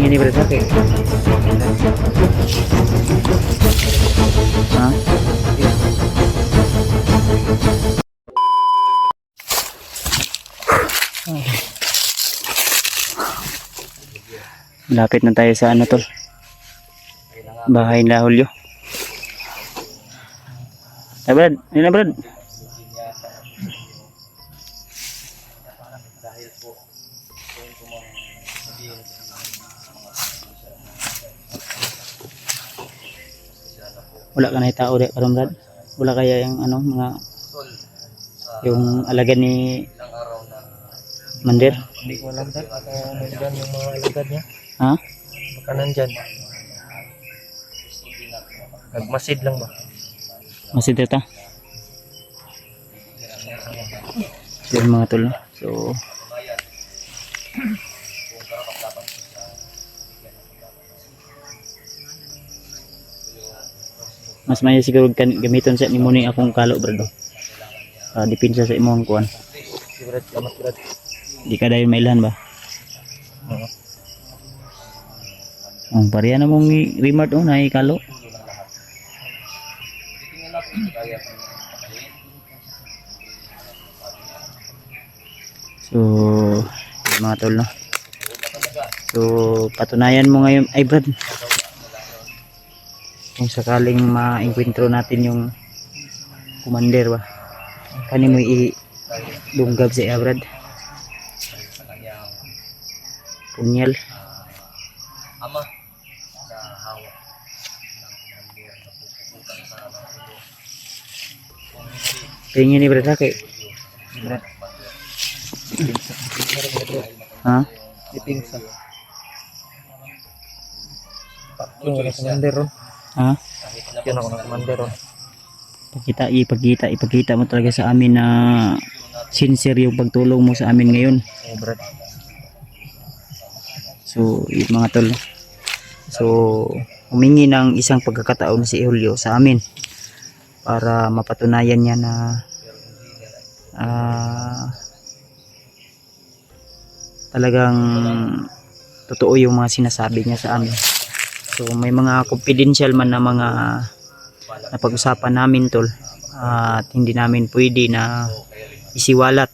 Tingin ni Brad okay. Ha? Lapit na tayo sa ano tol. Bahay na Julio. Ay Brad, yun na Brad. Wala ka na tao di karon Brad. Wala kaya yung ano mga yung alagad ni Mandir. Hindi ko alam dad, baka nandyan yung mga alagad niya. Ha? Baka nandyan. Nagmasid lang ba? Masid ta. So yung mga tol. So mas may siguro gamiton sa nimo ni akong kalo Brad. Dipinsa sa imong kuan. Si Brad, salamat Brad. Di ka dayon mailan ba? Oo. Ang pariya na mong remote oh na kalo. So, yung mga tol no. So, patunayan mo ngayon ay Brad. Kung sakaling ma-encuentro natin yung commander ba. Kani mo i-lunggab sa iya Brad. Punyal. Ama sa hawak ng commander na pupuputan sa ulo. Tingin ni Brad kay. Brad. Ha? Ipingsa. Yung mga commander ron. Ha? Yun ako ng commander ron. Ipakita mo talaga sa amin na sincere yung pagtulong mo sa amin ngayon. Oh Brad. So, yung mga tol. So, humingi ng isang pagkakataon si Julio sa amin para mapatunayan niya na talagang totoo yung mga sinasabi niya sa amin. So, may mga confidential man na mga napag-usapan namin tol at hindi namin pwede na isiwalat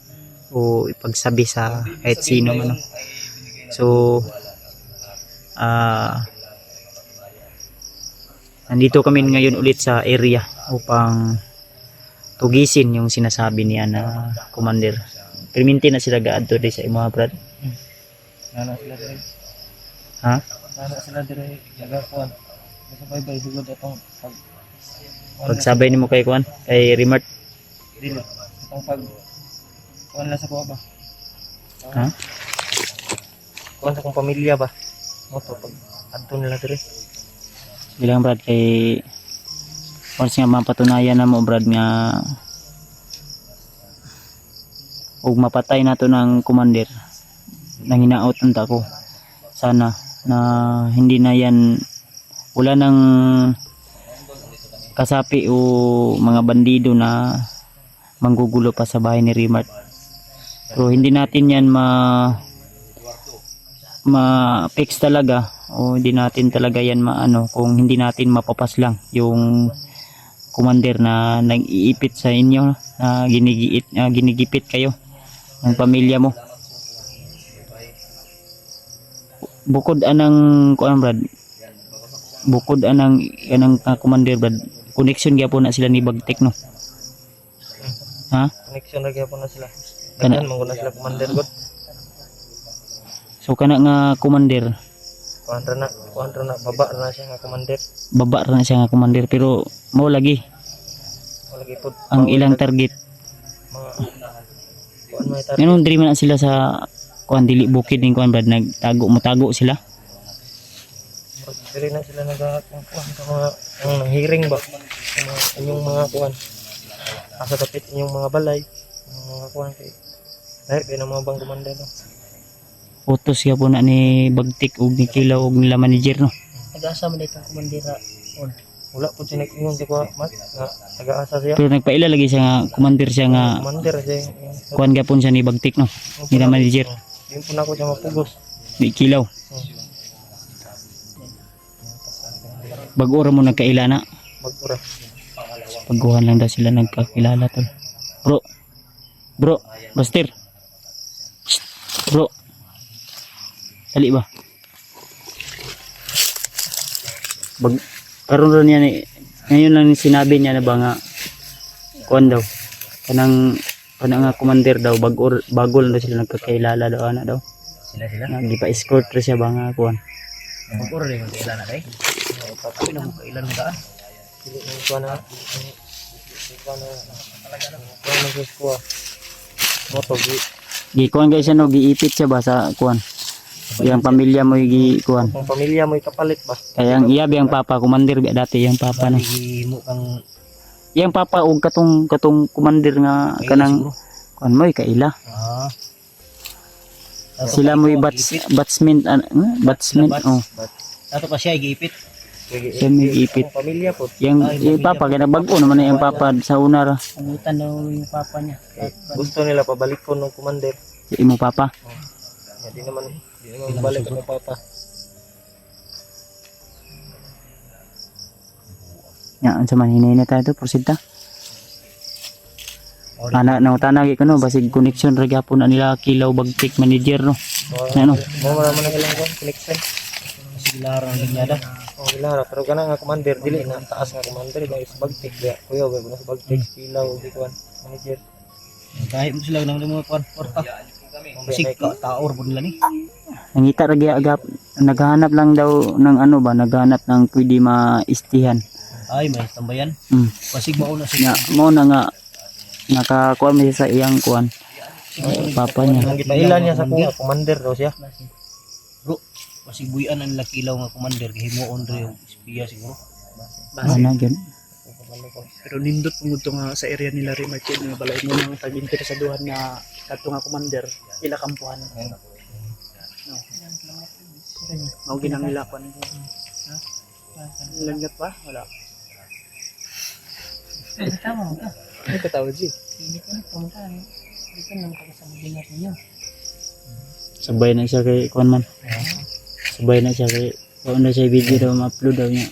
o ipagsabi sa kahit sino man. So, nandito kami ngayon ulit sa area upang tugisin yung sinasabi niya na commander. Perminti na sila gaadto di sa mga Brad. Nana sila dire. Ha? Nana sila dire nagakuan. Sabay-bay sugod atong Pagsabay nimo kay kuan, kay Remart. dili. Atong pag kuan la sa kuha ba? Ha? Kuan sa kong pamilya ba? Moto pag adto nila dire. Bilang Brad kay once nga mapatunayan na mo Brad nga ug mapatay nato ng commander nang hinaot unta ko sana na hindi na yan wala nang kasapi o mga bandido na manggugulo pa sa bahay ni Remart. So hindi natin yan ma-fix talaga o hindi natin talaga yan maano kung hindi natin mapapas lang yung commander na nag-iipit sa inyo na ginigipit kayo ng pamilya mo. Bukod anang kuan Brad, bukod anang commander Brad, connection gyapon na sila ni Bagtek no. Ha? Connection ra gyapon na sila. Kana- Kanan man na sila commander god. So kana nga commander, Kuan ra na baba ra na siya nga commander. baba ra na siya nga commander pero mo lagi Wala gyud pod ang ilang target. mga kuan may tar. Ngayon diri man na sila sa kuan dili bukid ning kuan Brad, nagtago sila. Dire na sila kuan sa mga ang nanghiring ba. Sa mga inyong mga kuan. Asa dapit inyong mga balay, mga kuan kay kay na mga bang commander no. Utos gyapon na ni Bagtik ug ni Kilaw ug nila manager no. Nag-asa man itong komandira on. Wala po siya nag-ingon si Kuya Mat nga nag-aasa siya. Pero nagpaila lagi siya nga commander siya nga Commander siya. kuan gyapon siya ni Bagtik no. Nila manager Yung po na ako siya mapugos. ni Kilaw. Bago ra mo nagkailana. Magura. Pagguhan lang daw sila nagkakilala tol. Bro, Buster. Shh, bro. Dali ba? Karon ron yan ngayon lang sinabi niya na ba nga kuan daw. Kanang nga commander daw bago lang daw sila nagkakilala daw ana daw. Sila. Nagipa-escort ra siya ba nga kuan. Mag-order yung kailan na kay. Tapi na mo kailan mo daan. Dili mo kuha na. Kuha na sa kuha. Moto Gikuan guys ano giipit siya ba sa kuan. Yang pamilya mo gikuan. Ang pamilya mo ikapalit ba? Kaya ang iya biyang papa commander biya dati yang papa no. Hindi mo kang Yang papa og katong commander nga kanang kuan mo kaila. Sila mo batsman oh. Ato pa siya giipit. Siya mo giipit. Ang pamilya po. Yang papa kaya bago naman na yung papa sa una ra. Pangutan daw yung papa niya. Gusto nila pabalik po ng commander. Si imo papa. Di naman balik ng papa. Nya unsa man hinay na tayo to proceed ta. Ana na tanagi ko no basig connection ra gyapon na nila kilaw bagtik manager no. Ano? Mo man ang ilang connection. Sila ron linyada. Oh, ilara pero kana nga commander dili na taas nga commander guys bagtik ya. Kuya ba sa bagtik kilaw di kuan manager. Kahit mo sila nang mga porta. Kasi taor po nila ni. Nangita ra gyapon naghahanap lang daw ng ano ba naghahanap ng pwede maistihan. Ay may tambayan. Pasig mauna Nya siya. mo na nga nakakuha mi sa iyang kuan. Papa niya. Ang gipailan niya sa kuha commander daw siya. Bro, pasig buyan ang lakilaw nga commander kay himuon ra yung espiya siguro. Ana gyud. Pero nindot po nga sa area nila rin Martin nga balay mo nang tag-interesaduhan na kadto nga commander ila kampuhan. No. Mao ginang nila kon. Langat pa? Wala. Tama mo ka. Ay katawad si. Hindi ko na pumunta. Hindi ko nang kakasama dinner niyo. Sabay na siya kay kuan man. Sabay na siya kay kuan na siya video daw ma-upload daw niya.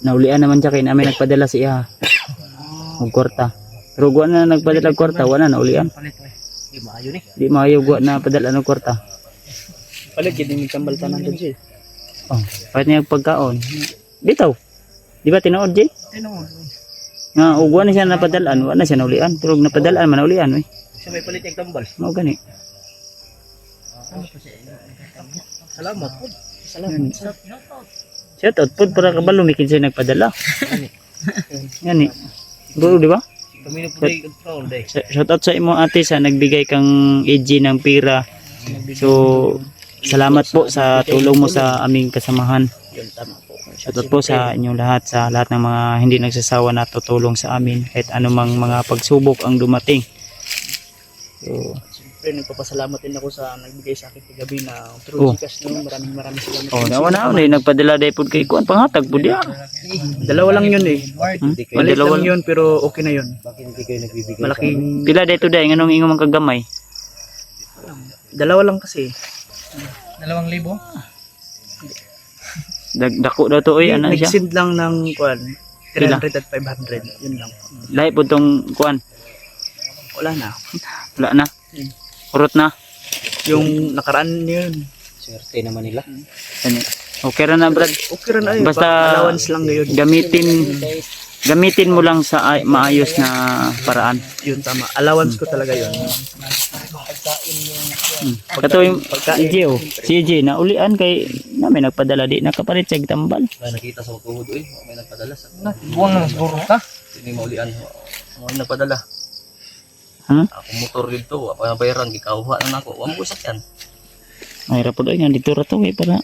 Naulian naman siya kay namin nagpadala siya. Og kwarta. Pero guwa na nagpadala og kwarta wala na naulian. Palit eh. Di maayo ni. Di maayo guwa na padala og kwarta. Palit gid ni tambal tanan dun si. Oh, kahit niya pagkaon. Bitaw. Di ba tinuod Jay? Tinuod. Nga ugwa na siya napadalaan, wala na siya naulian. Pero napadalaan man naulian we. Siya may palit yung tambal. Mao gani. Salamat po. Shout out pod para kabalo mi kinsa nagpadala. Yan bro, di ba? Kami na po day control day. Shout out sa imo ate sa nagbigay kang AG ng pira. So salamat po sa tulong mo sa aming kasamahan. Yun tama po. Shout out po sa inyong lahat, sa lahat ng mga hindi nagsasawa na tutulong sa amin kahit anumang mga pagsubok ang dumating. So, Siyempre nagpapasalamat din ako sa nagbigay sa akin kagabi na Oh. through Gcash no. Maraming salamat. oh, nawa na nagpadala dai pud kay kuan panghatag pud ya. Dalawa lang yun eh. Hindi kayo, Malit Dalawa lang yun pero okay na yun. bakit hindi kayo nagbibigay Malaking Pila dai today nganong ingong man kagamay. dalawa lang kasi. 2,000? Dako daw to oy ana siya. Nag-send lang ng kuan Pila? 300 at 500. Yun lang. Lahi pud tong kuan. Wala na. Wala na. Kurot na. Yung nakaraan yun. Swerte naman nila. Ani. Okay ra na brad. Okay rin ay. Basta allowance lang ngayon. Gamitin mo lang sa maayos na paraan. Yun tama. Allowance ko talaga yun. Kato yung EJ oh. Si EJ na ulian kay namin nagpadala di nakapalit siya tambal. Kaya nakita sa tuhod eh. May nagpadala sa. Buwang nang siguro ka. Sini maulian. May nagpadala. Ha? Ako motor dito. Ako na bayaran. Gikauha na ako. Wala mo ko sakyan. Ay ra pud oy nga dito ra to eh para.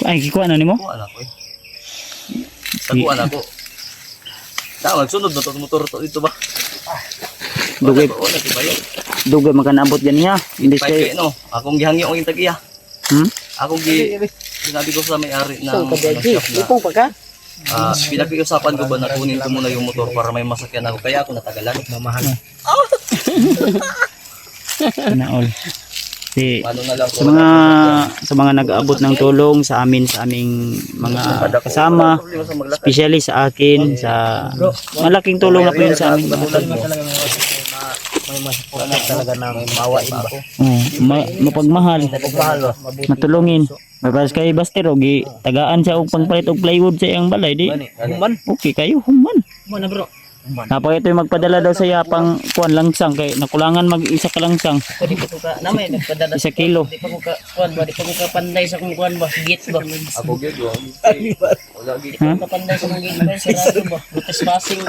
Ay gikuha na nimo. Kuha na ako eh. Taguan ako. Tawag sunod na to motor to dito ba? Dugay Wala ko ba yun? dugay makanabot gan niya. Hindi Pwede kay no. Akong gihangi ang tagiya. Akong sinabi ko sa may-ari ng shop na. Pinag-iusapan ko ba na kunin ko muna yung motor para may masakyan ako. Kaya ako natagalan. Mamahal. na all. Kasi Paano na lang sa mga nag-aabot ng tulong sa amin, sa aming mga kasama, especially sa akin, sa malaking tulong na po yun sa amin. May masipura na talaga na mawain ba? Mapagmahal, matulungin. Mabas kay Baster, ogi tagaan siya og pangpalit og plywood sa iyang balay di. Human. Okay kayo, human. Mana bro? Napaka ito yung magpadala daw sa iya pang kuan langsang kay nakulangan mag-isa ka langsang. Pwede ko ka namay nagpadala. 1 kilo. Di pa ko ka kuan ba? Di pa ko ka panday sa kung kuan ba? Gate ba? Ako gyud yo. Wala gyud. Ha? Kapanday sa mga gate ba? Sarado ba? Butas passing.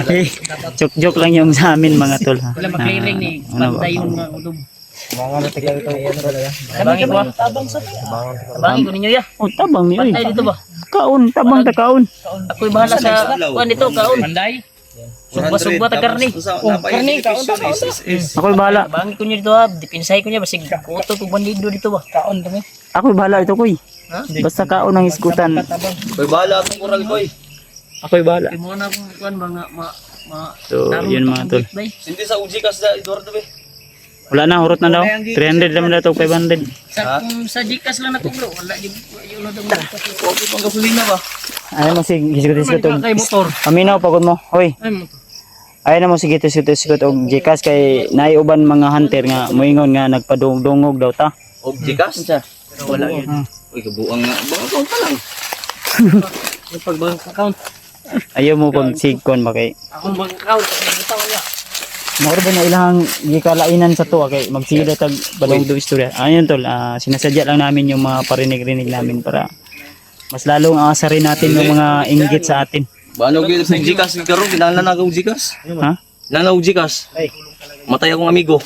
Okay. Joke lang yung sa amin mga tol ha. Wala mag-clearing ni Ano ba? panday yung mga udob. Mga tika ito yan talaga. Tabangin ko. Tabang sa. Tabangin ko ninyo ya. Oh, tabang ni oy. Panday dito ba? Kaon, tabang ta kaon. Ako'y bahala sa kuan dito kaon. Panday. Sugba-sugba ta karni. Karni kaon ta kaon. Ako'y bahala. Bangin ko niyo dito ha. Dipinsay ko niya basig kuto ko bandido dito ba. Kaon dumi. Ako'y bahala ito koy. Ha? Basta kaon ang iskutan. Koy bala atong kural koy. Ako'y bahala. Kay mo na kung kuan ba nga ma So, yun mga tol. Hindi sa uji kas da Eduardo be. Wala na, hurot na daw. 300 naman daw ito, 500. Sa kung sa Gcash lang na to bro. Wala di yung daw. Okay pang gasolina ba? Ayaw mo sige, gisgot-gisgot og. Kay motor. Paminaw, pagod mo. Hoy, Ay motor. ayaw na mo sige, gisgot-gisgot og Gcash kay naiuban mga hunter nga, moingon nga nagpadungog daw ta. Og Gcash? Pero wala yun. Uy kabuang nga. Baka account pa lang. Yung pag bank account. Ayaw mo pag sigkon ba kay. Akong bank account. Kasi bitaw niya. Mauro ba na ilang gikalainan sa tuwa kay magsige tag balong do istorya. Ayun tol, sinasadya lang namin yung mga parinig-rinig namin para mas lalong aasarin natin yung mga inggit sa atin. Paano gyud sa Gcash karon kinahanglan na ako Gcash? Ha? Nana og Gcash. Matay akong amigo.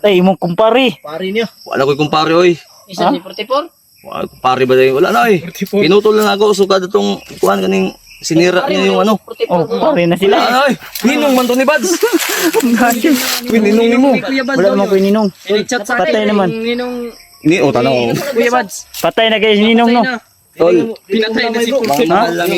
Ay, imong kumpare. Pari niya. Wala ko'y kumpare oy. Isa ni 44. Wala kumpare ba dayo? Wala na oy. Pinutol lang ako so kada tong kuan kaning sinira niya yung ano. Oh, pare na sila. Ay, ninong man to ni Bads. Ninong ni mo. Wala naman ko ninong. Chat sa Patay naman. Ninong Ni o tanaw. Kuya Bads. Patay na kay ninong no. Tol, Pinatay na si mga mahal lang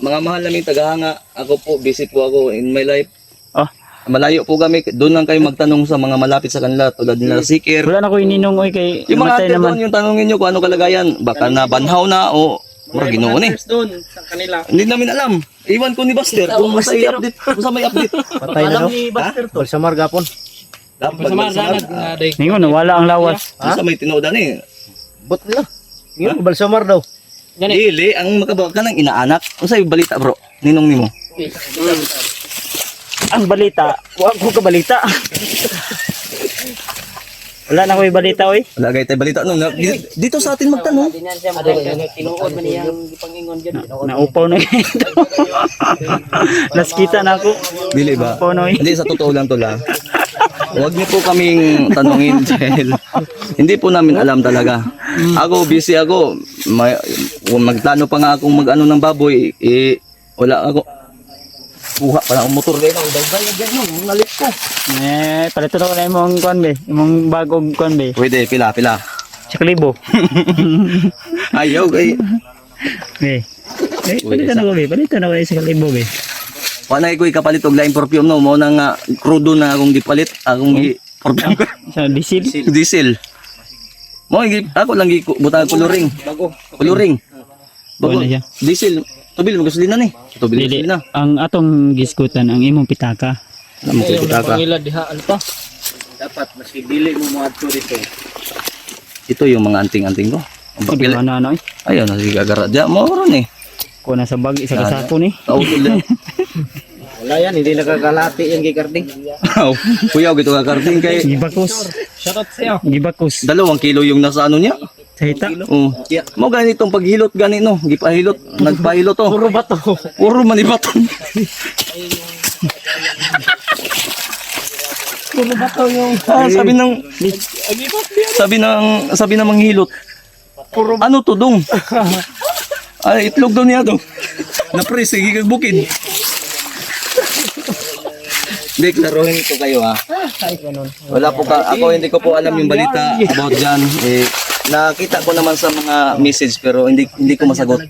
mga mahal lang tagahanga. Ako po visit po ako in my life. Oh, Malayo po kami. Doon lang kayo magtanong sa mga malapit sa kanila tulad nila Sikir. wala na ko ninong oy kay Yung mga matay ate naman. doon, yung tanongin nyo kung ano kalagayan. Baka na banhaw na o mura ginoo ni. doon sa kanila. Hindi namin alam. Iwan ko ni Buster kung sa update. Kung sa may update. Patay na daw. Ni Buster to. Sa Margapon. Dapat Sa Marga day. Ningon wala ang lawas. sa may tinoda ni. Bot nila. Yung Balsamar daw. Dili, ang makabawa ka ng inaanak. Kung sa'yo balita bro, ninong nimo. Ang balita, wag ko ka balita. Wala na ko balita oy. Wala kayo tayo balita. No, dito sa atin magtanong. Tinuod man niyang gipangingon gyud. Naupaw na. Naskita na ako. Dili ba? Naupaw na oy. Hindi, sa totoo lang to la. Huwag niyo po kaming tanungin dahil hindi po namin alam talaga. Ako, busy ako. Magplano pa nga akong mag-ano ng baboy. Wala ako. Kuha pa na akong motor kayo. Bayad yan yung mga lip ko. Palito na ko na imong kuan be, imong bagong kuan be. Pwede, pila. Sa kalibo. Ayaw kay. Palito na ko be, palito na ko sa kalibo be. Panay ko ikapalit og lain perfume no. Mo na nga crudo na akong gipalit. Akong perfume ko. Sa diesel. Diesel. Mo ako lang butang coloring. Bago. Coloring. Bago. Wala siya. Diesel. Tubil mo gasolina ni. Tubil Dili, gasolina. ang atong giskutan ang imong pitaka. Alam mo kay kita ka. Pangila diha alpa. Dapat maski dili mo mga dito. Ito yung mga anting-anting ko. Ang Pili papel. na ano eh. Ayun, nagigagara. Diyan mo ron eh. Ko na sa bag isa kasako ni. Kautol din. Wala yan, hindi nakakalati yan kay Karding. Kuya, gito ka karting kay Gibakos. Shoutout sa'yo. Gibakos. 2 kilo yung nasa ano niya. Sa hita. Mo ganitong paghilot gani no. Gipahilot, nagpahilot to. Puro bato. Puro manibato. Puro bato yung sabi ng manghilot. Puro ano to dong? Ay, itlog daw niya dong. Na-press, sige kag bukid. Hindi, klaruhin ko kayo ha. Wala po ako hindi ko po alam yung balita about dyan. Nakita ko naman sa mga message pero hindi ko masagot.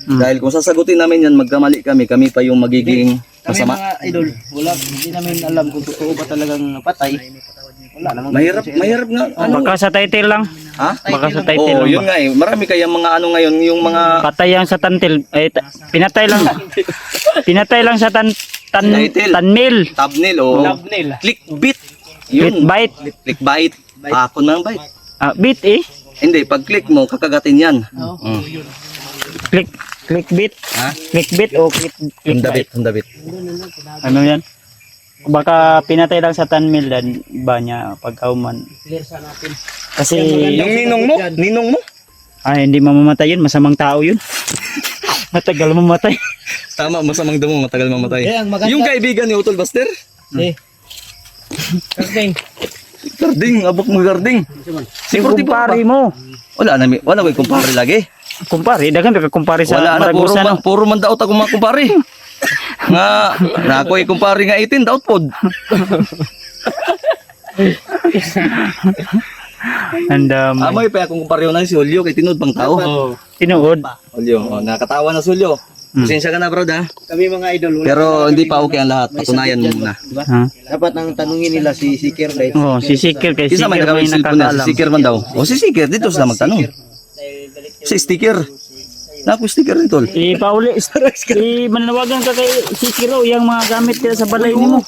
Dahil kung sasagutin namin yan, magkamali kami pa yung magiging masama. mga idol, hindi namin alam kung totoo ba talagang patay. Mahirap nga. Ano? Baka sa title lang. Ha? Baka sa title Oo, lang. yun nga eh. Marami kaya mga ano ngayon, yung mga Patay yan sa tantil. Pinatay lang. Pinatay lang sa Title. tanmil. thumbnail o Thumbnail. clickbait. Yun. Clickbait. Clickbait. Ako na ang bait. Bit eh. Hindi, pag click mo, kakagatin yan. Clickbait. Ha? Clickbait o clickbait. Hundabit. Ano yan? Baka pinatay lang sa tanmil dan ba niya pagkauman. Kasi Yung ninong mo? hindi mamamatay yun, masamang tao yun. Matagal mamatay. Tama, masamang damo, matagal mamatay. Eh, ang maganda- Yung kaibigan ni Utol Buster? Karding. Garding, abok mo garding. Si Yung kumpare mo. Wala ko kumpare lagi. Kumpare, dagan ka kumpare sa Wala na, Maragusa no. puro man daot ako mga kumpare. Nga, na ako kumpare nga 18, daot pod. And Amoy pa akong kumpare na si Julio, kay tinod pang tao. tinuod. Julio, nakatawa na si Julio. Pasensya ka na bro da. Kami mga idol. Pero hindi pa okay ang lahat. Patunayan mo muna. Ha? Dapat ang tanungin nila si Sikir dahil Oh, si Sikir kay Isa Sikir may may nakawin cellphone na, nakakaalam. si Sikir man daw. O si Sikir, dito sila magtanong. Si sticker. Naku sticker rin tol. Pauli, manawagan ka kay Sikir o yung mga gamit nila sa balay mo.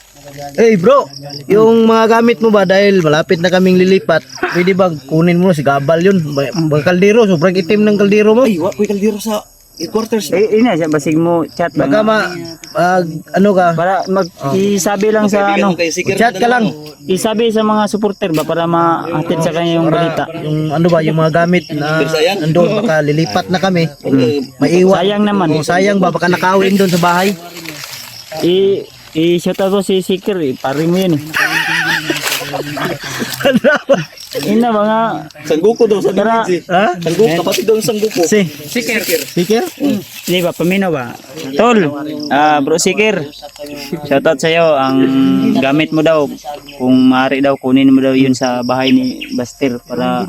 Hey bro, yung mga gamit mo ba dahil malapit na kaming lilipat, pwede bang kunin mo si Gabal yun? Mga kaldero, sobrang itim ng kaldero mo. Ay, wala kaldero sa quarters. Ina siya basig mo chat ba? Baka ano ka, Para isabi lang sa ano, chat ka lang. isabi sa mga supporter ba para mahatid sa kanya yung balita. Yung ano ba, yung mga gamit na andun, baka lilipat na kami. Maiwan. Sayang naman. Sayang ba, baka nakawin doon sa bahay. I-shout out ko si Sikir, pari mo yun eh. Ina mga Sangguko daw sa Tara. village. Ha? Sangguko, kapatid daw ng sangguko. Sikir. Di ba, paminaw ba? Tol, bro Sikir, shoutout sa'yo. Ang gamit mo daw, kung maaari daw, kunin mo daw yun sa bahay ni Buster para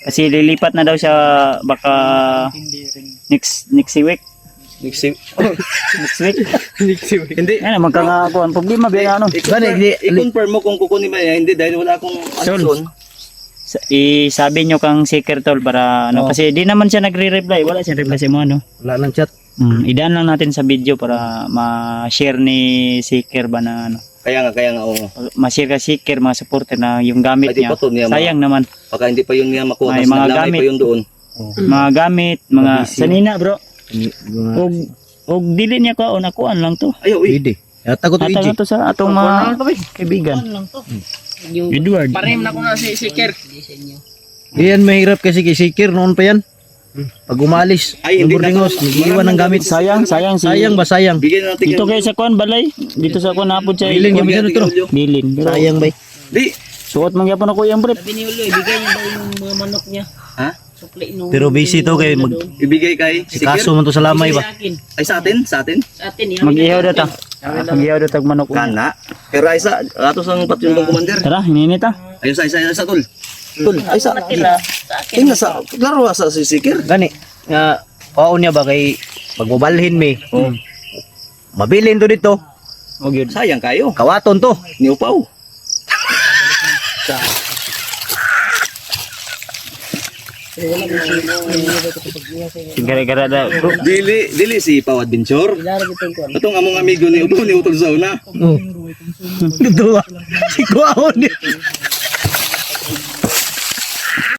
kasi lilipat na daw siya baka next week. Next week? Hindi. Ano, magkakakuan. Problema ba ano? I-confirm mo kung kukunin ba niya. Hindi dahil wala akong action. Isabi nyo kang Sikir Tol para ano. Kasi di naman siya nagre-reply. Wala siya reply sa mo ano. Wala nang chat. Idaan lang natin sa video para ma-share ni Sikir ba na ano. Kaya nga, oo. Ma-share ka Sikir, mga supporter na yung gamit Pwede niya. pa to niya, Sayang naman. Baka hindi pa yun niya makuha. May Mas mga naglamay gamit. pa yun doon. Mga gamit, mga sanina bro. Og dili niya ko o nakuan lang to. Ayaw, Pwede. Takot Atang Luigi. to sa atong mga kaibigan. Edward. Parim na ko na si Sikir. Yan mahirap kasi kay Sikir noon pa yan. Pag umalis, Ay, yung hindi boardinghouse, na- nag-iwan ng gamit. Sayang si Sayang ba, sayang. Bigyan natin Dito kayo sa kuan balay. Dito sa kuan napod sa Bilin kuwan. kami sa ito. Bilin. Pero Sayang ba? Di. suot man gyapon ako yung brief. Biniulo, ibigay niya daw yung mga manok niya. Ha? Sukli nung Pero busy to kay mag Ibigay kay kaso man to sa lamay ba. sa akin. Ay sa atin? Sa atin? Sa atin, yan. Mag-ihaw daw ta. Mag-ihaw daw tag manok. Kana. Pero ay sa ato sang patyon ng commander. Tara, hininit ta. Ayun sa tol. Tol, ay sa. Tira, sa akin. Tingnan sa laro sa si Sikir. Gani nga paon niya ba kay pagbabalhin mi. Mabilin to dito. Og yun. Sayang kayo. Kawaton to. Ni Upaw. Gara-gara da. Bro, Dili si Upaw Adventure. Atong among amigo ni Upaw ni Utol sa una. Dito ba? Si Kuwaon ni.